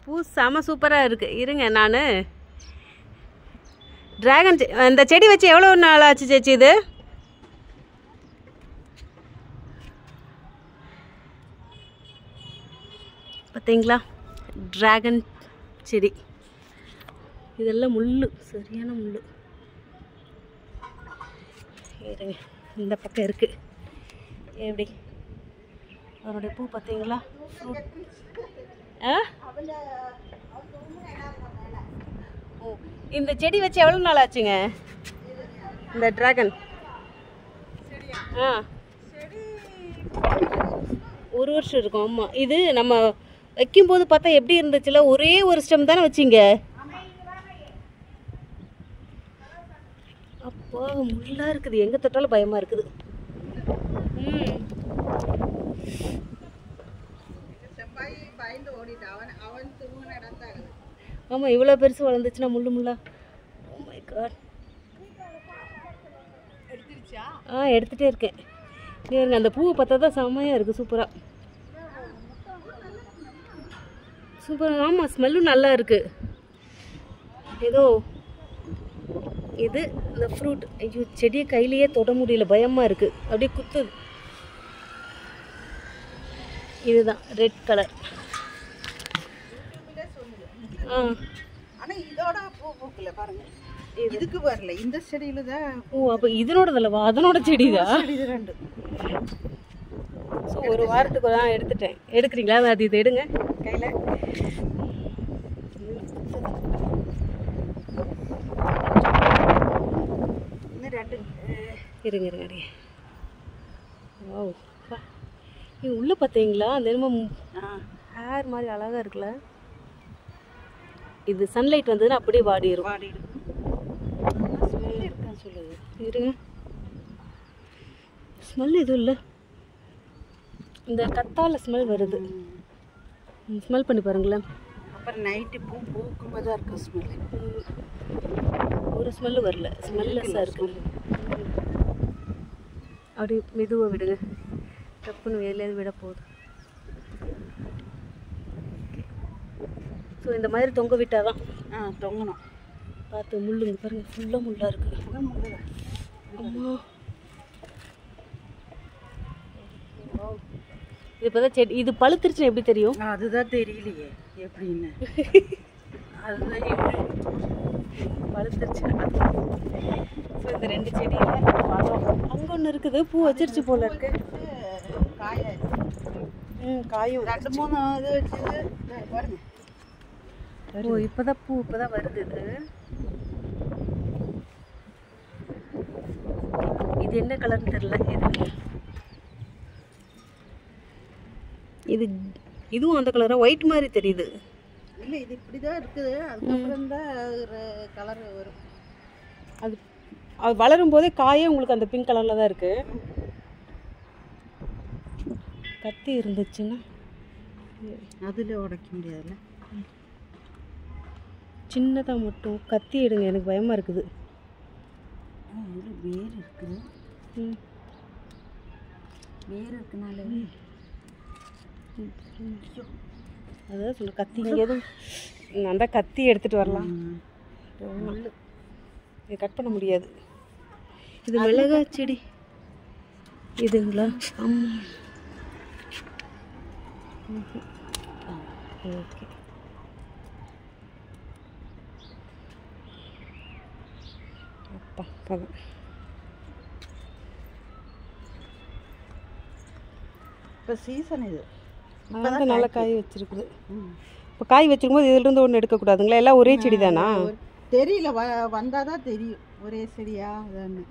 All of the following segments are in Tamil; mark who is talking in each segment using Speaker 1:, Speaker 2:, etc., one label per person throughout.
Speaker 1: பூ செம சூப்பராக இருக்குது. இருங்க நான் ட்ராகன் இந்த செடி வச்சு எவ்வளோ நாள் ஆச்சு சேச்சி? இது பார்த்தீங்களா ட்ராகன் செடி. இதெல்லாம் முள், சரியான முள். இருங்க இந்த பக்கம் இருக்குது. எப்படி அதனுடைய பூ பார்த்தீங்களா? இந்த செடி வச்சு எவ்வளோ நாள் ஆச்சுங்க இந்த ட்ராகன்? ஒரு வருஷம் இருக்கும். ஆமாம், இது நம்ம வைக்கும்போது பார்த்தா எப்படி இருந்துச்சுல, ஒரே ஒரு ஸ்டெம் தானே வச்சிங்க. அப்போ முள்ளா இருக்குது, எங்கே தொட்டாலும் பயமாக இருக்குது. ஆமாம், இவ்வளோ பெருசு வளர்ந்துச்சுன்னா முள்ளு முள்ளா. Oh my God. எடுத்துகிட்டே இருக்கேன். இருங்க, அந்த பூவை பார்த்தா தான் செம்மையாக இருக்குது. சூப்பராக சூப்பராக. ஆமாம், ஸ்மெல்லும் நல்லா இருக்குது. ஏதோ இது இந்த ஃப்ரூட். ஐயோ, செடியை கையிலேயே தொட முடியல, பயமாக இருக்குது, அப்படியே குத்துது. இதுதான் ரெட் கலர்.
Speaker 2: ஆனா இதோட பூ பூக்கல பாருங்க, இதுக்கு வரல. இந்த செடியில தான்.
Speaker 1: ஓ, அப்போ இதனோடதுல்லவா? அதனோட செடி தான்.
Speaker 2: இது ரெண்டு.
Speaker 1: ஸோ ஒரு வாரத்துக்கு தான் எடுத்துட்டேன். எடுக்கிறீங்களா? அது இது எடுங்க கையில். இருங்க இருங்க. ஓ, இது உள்ளே பார்த்தீங்களா? அந்த என்னமோ ஹேர் மாதிரி அழகாக இருக்குல்ல. இது சன்லைட் வந்ததுன்னா அப்படியே வாடிடும். ஸ்மெல் இருக்கான்னு சொல்லுது. இருங்க, ஸ்மெல் எதுவும் இல்லை. இந்த கத்தாழை ஸ்மெல் வருது. ஸ்மெல் பண்ணி பாருங்களேன்.
Speaker 2: அப்புறம் நைட்டு பூ பூக்கும்போது தான் இருக்கும் ஸ்மெல்.
Speaker 1: ஒரு ஸ்மெல்லு வரல, ஸ்மெல்லெஸ்ஸாக இருக்குது. அப்படி மெதுவாக விடுங்க, டப்புன்னு வெளியே விட போகுது. ஸோ இந்த மாதிரி தொங்க விட்டால் தான்.
Speaker 2: தொங்கணும்.
Speaker 1: பார்த்து முள்ளுங்க பாருங்கள், ஃபுல்லாக முள்ளாக இருக்குது. அம்மா, இது இப்போ தான் செடி. இது பழுத்துருச்சுன்னு எப்படி தெரியும்?
Speaker 2: அதுதான் தெரியலையே எப்படின்னு. அதுதான்
Speaker 1: பழுத்துருச்சு. ஸோ இந்த ரெண்டு செடியில் பழம். அங்கே ஒன்று இருக்குது, பூ வச்சிருச்சு போல இருக்கு. காயும்
Speaker 2: 2-3 இது வச்சு பாருங்க.
Speaker 1: ஓ, இப்போதான் பூ இப்போதான் வருது. இது என்ன கலர்னு தெரியல. இது இதுவும் அந்த கலரா? ஒயிட் மாதிரி தெரியுது.
Speaker 2: இல்லை, இது இப்படி தான் இருக்குது. அதுக்கப்புறம் தான் கலர் வரும்.
Speaker 1: அது அது வளரும் போதே காயே உங்களுக்கு அந்த பிங்க் கலரில் தான் இருக்குது. கத்தி இருந்துச்சுன்னா
Speaker 2: அதில் உடைக்க முடியாதுல்ல.
Speaker 1: சின்னதாக மட்டும் கத்தி எடுங்க, எனக்கு பயமாக இருக்குது.
Speaker 2: இதில் வேர் இருக்குது. வேர் இருக்குனால
Speaker 1: அதான் சொல்ல, கத்தி எதுவும் நான் தான் கத்தி எடுத்துகிட்டு வரலாம். இது கட் பண்ண முடியாது. இது மிளகா செடி இதுங்களா? ஓகே. அப்பா பதம்.
Speaker 2: இப்போ சீசன் இது.
Speaker 1: இப்போ நல்லா காய் வச்சிருக்குது. இப்போ காய் வச்சிருக்கும்போது இதிலிருந்து ஒன்று எடுக்கக்கூடாதுங்களா? எல்லாம் ஒரே செடி தானா?
Speaker 2: தெரியல, வந்தால் தான் தெரியும் ஒரே செடியா அதான்னு.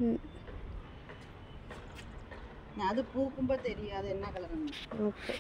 Speaker 2: அது பூக்கும்போது தெரியும் அது என்ன கலர்னு.
Speaker 1: ஓகே.